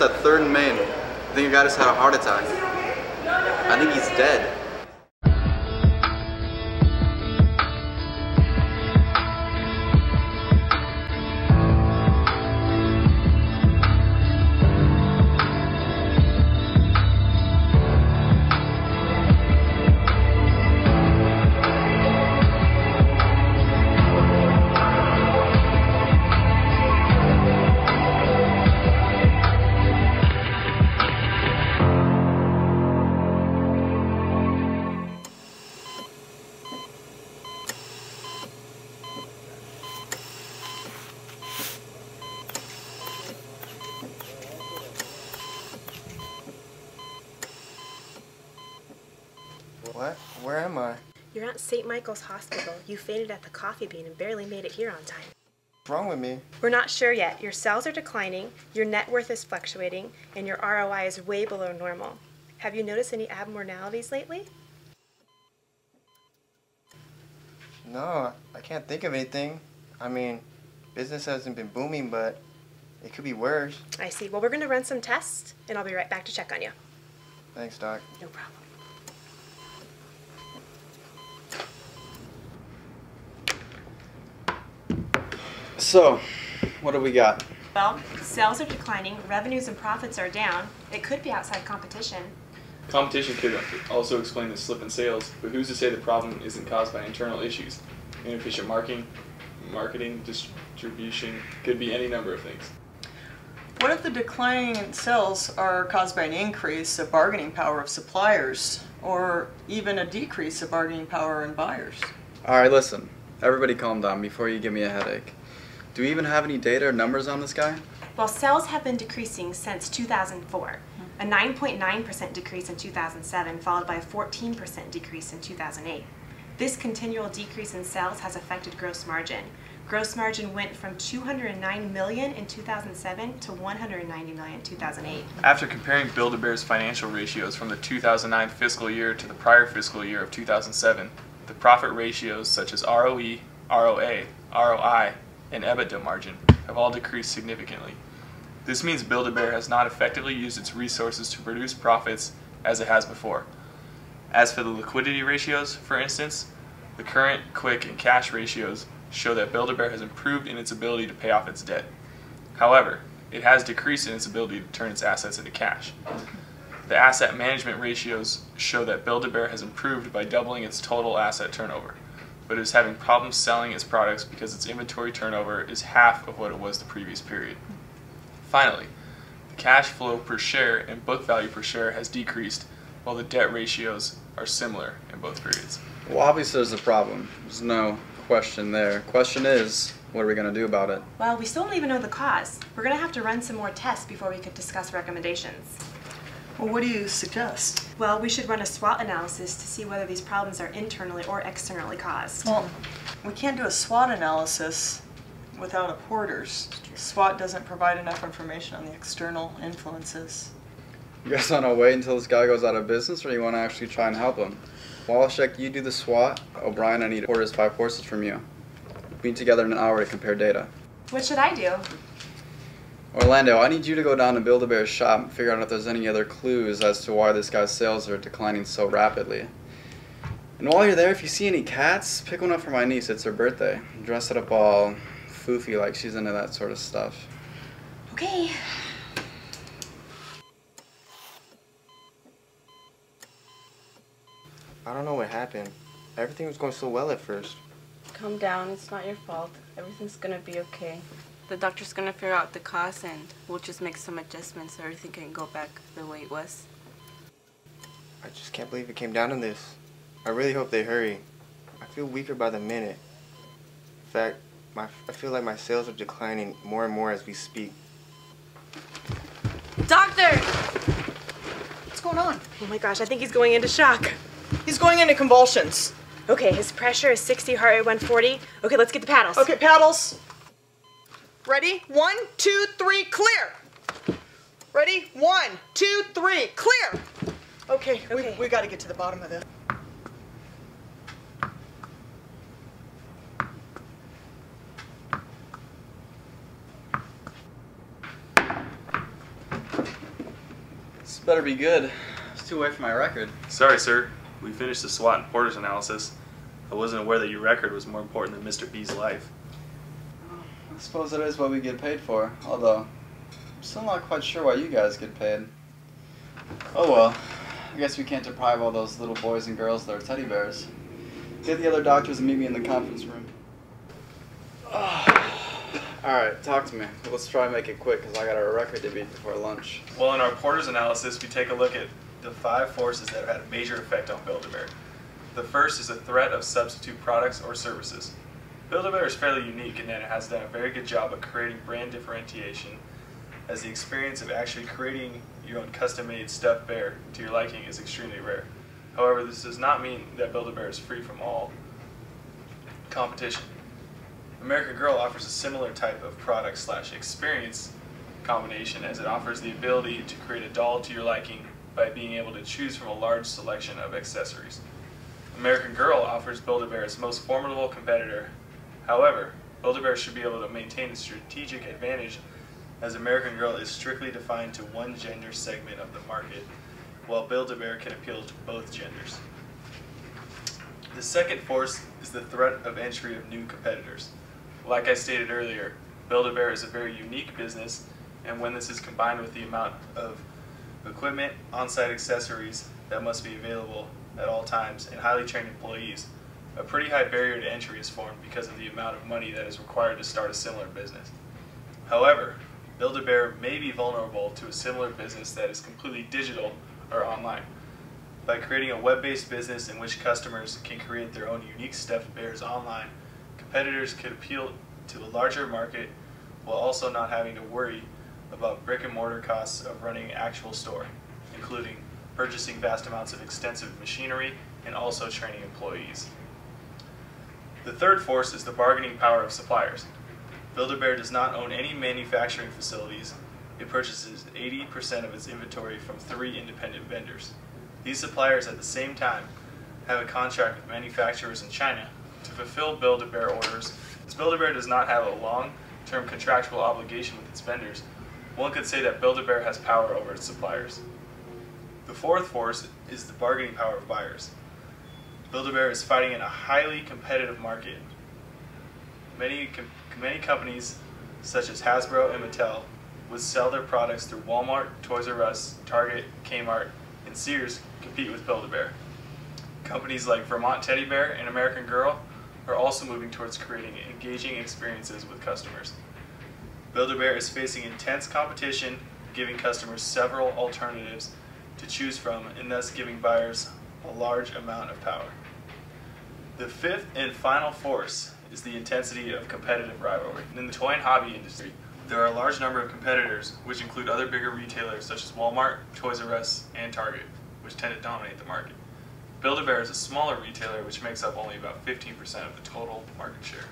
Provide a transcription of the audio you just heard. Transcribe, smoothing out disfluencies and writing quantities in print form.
Lawrence at 3rd and Main. I think a guy just had a heart attack. I think he's dead. What? Where am I? You're at St. Michael's Hospital. You fainted at the coffee bean and barely made it here on time. What's wrong with me? We're not sure yet. Your cells are declining, your net worth is fluctuating, and your ROI is way below normal. Have you noticed any abnormalities lately? No, I can't think of anything. I mean, business hasn't been booming, but it could be worse. I see. Well, we're going to run some tests, and I'll be right back to check on you. Thanks, Doc. No problem. So, what do we got? Well, sales are declining, revenues and profits are down. It could be outside competition. Competition could also explain the slip in sales, but who's to say the problem isn't caused by internal issues? Inefficient marketing, distribution, could be any number of things. What if the decline in sales are caused by an increase of bargaining power of suppliers, or even a decrease of bargaining power in buyers? Alright, listen. Everybody calm down before you give me a headache. Do we even have any data or numbers on this guy? Well, sales have been decreasing since 2004. A 9.9% decrease in 2007, followed by a 14% decrease in 2008. This continual decrease in sales has affected gross margin. Gross margin went from $209 million in 2007 to $190 million in 2008. After comparing Build-A-Bear's financial ratios from the 2009 fiscal year to the prior fiscal year of 2007, the profit ratios such as ROE, ROA, ROI, and EBITDA margin have all decreased significantly. This means Build-A-Bear has not effectively used its resources to produce profits as it has before. As for the liquidity ratios, for instance, the current, quick, and cash ratios show that Build-A-Bear has improved in its ability to pay off its debt. However, it has decreased in its ability to turn its assets into cash. The asset management ratios show that Build-A-Bear has improved by doubling its total asset turnover, but is having problems selling its products because its inventory turnover is half of what it was the previous period. Finally, the cash flow per share and book value per share has decreased, while the debt ratios are similar in both periods. Well, obviously there's a problem. There's no question there. Question is, what are we going to do about it? Well, we still don't even know the cause. We're going to have to run some more tests before we could discuss recommendations. Well, what do you suggest? Well, we should run a SWOT analysis to see whether these problems are internally or externally caused. Well, we can't do a SWOT analysis without a porters. SWOT doesn't provide enough information on the external influences. You guys want to wait until this guy goes out of business, or you want to actually try and help him? Wallachek, you do the SWOT. O'Brien, I need Porter's 5 courses from you. Meet together in an hour to compare data. What should I do? Orlando, I need you to go down to Build-A-Bear's shop and figure out if there's any other clues as to why this guy's sales are declining so rapidly. And while you're there, if you see any cats, pick one up for my niece. It's her birthday. Dress it up all foofy like she's into that sort of stuff. Okay. I don't know what happened. Everything was going so well at first. Calm down, it's not your fault. Everything's gonna be okay. The doctor's gonna figure out the cause and we'll just make some adjustments so everything can go back the way it was. I just can't believe it came down to this. I really hope they hurry. I feel weaker by the minute. In fact, I feel like my sales are declining more and more as we speak. Doctor! What's going on? Oh my gosh, I think he's going into shock. He's going into convulsions. Okay, his pressure is 60, heart rate 140. Okay, let's get the paddles. Okay, paddles. Ready? 1, 2, 3, clear. Ready? 1, 2, 3, clear. Okay, we got to get to the bottom of this. better be good. It's too late for my record. Sorry, sir. We finished the SWOT and Porter's analysis. I wasn't aware that your record was more important than Mr. B's life. I suppose that is what we get paid for, although I'm still not quite sure why you guys get paid. Oh well, I guess we can't deprive all those little boys and girls of their teddy bears. Get the other doctors and meet me in the conference room. Alright, talk to me. Let's try and make it quick because I got a record to beat before lunch. Well, in our Porter's analysis, we take a look at the 5 forces that have had a major effect on Build-A-Bear. The first is the threat of substitute products or services. Build-A-Bear is fairly unique in that it has done a very good job of creating brand differentiation, as the experience of actually creating your own custom-made stuffed bear to your liking is extremely rare. However, this does not mean that Build-A-Bear is free from all competition. American Girl offers a similar type of product/experience combination, as it offers the ability to create a doll to your liking by being able to choose from a large selection of accessories. American Girl offers Build-A-Bear its most formidable competitor. However, Build-A-Bear should be able to maintain a strategic advantage, as American Girl is strictly defined to one gender segment of the market, while Build-A-Bear can appeal to both genders. The second force is the threat of entry of new competitors. Like I stated earlier, Build-A-Bear is a very unique business, and when this is combined with the amount of equipment, on-site accessories that must be available at all times, and highly trained employees, a pretty high barrier to entry is formed because of the amount of money that is required to start a similar business. However, Build-A-Bear may be vulnerable to a similar business that is completely digital or online. By creating a web-based business in which customers can create their own unique stuffed bears online, competitors could appeal to a larger market while also not having to worry about brick-and-mortar costs of running an actual store, including purchasing vast amounts of extensive machinery and also training employees. The third force is the bargaining power of suppliers. Build-A-Bear does not own any manufacturing facilities. It purchases 80% of its inventory from 3 independent vendors. These suppliers at the same time have a contract with manufacturers in China to fulfill Build-A-Bear orders. As Build-A-Bear does not have a long-term contractual obligation with its vendors, one could say that Build-A-Bear has power over its suppliers. The fourth force is the bargaining power of buyers. Build-A-Bear is fighting in a highly competitive market. Many companies, such as Hasbro and Mattel, would sell their products through Walmart, Toys R Us, Target, Kmart, and Sears compete with Build-A-Bear. Companies like Vermont Teddy Bear and American Girl are also moving towards creating engaging experiences with customers. Build-A-Bear is facing intense competition, giving customers several alternatives to choose from, and thus giving buyers a large amount of power. The fifth and final force is the intensity of competitive rivalry. In the toy and hobby industry, there are a large number of competitors, which include other bigger retailers such as Walmart, Toys R Us, and Target, which tend to dominate the market. Build-A-Bear is a smaller retailer which makes up only about 15% of the total market share.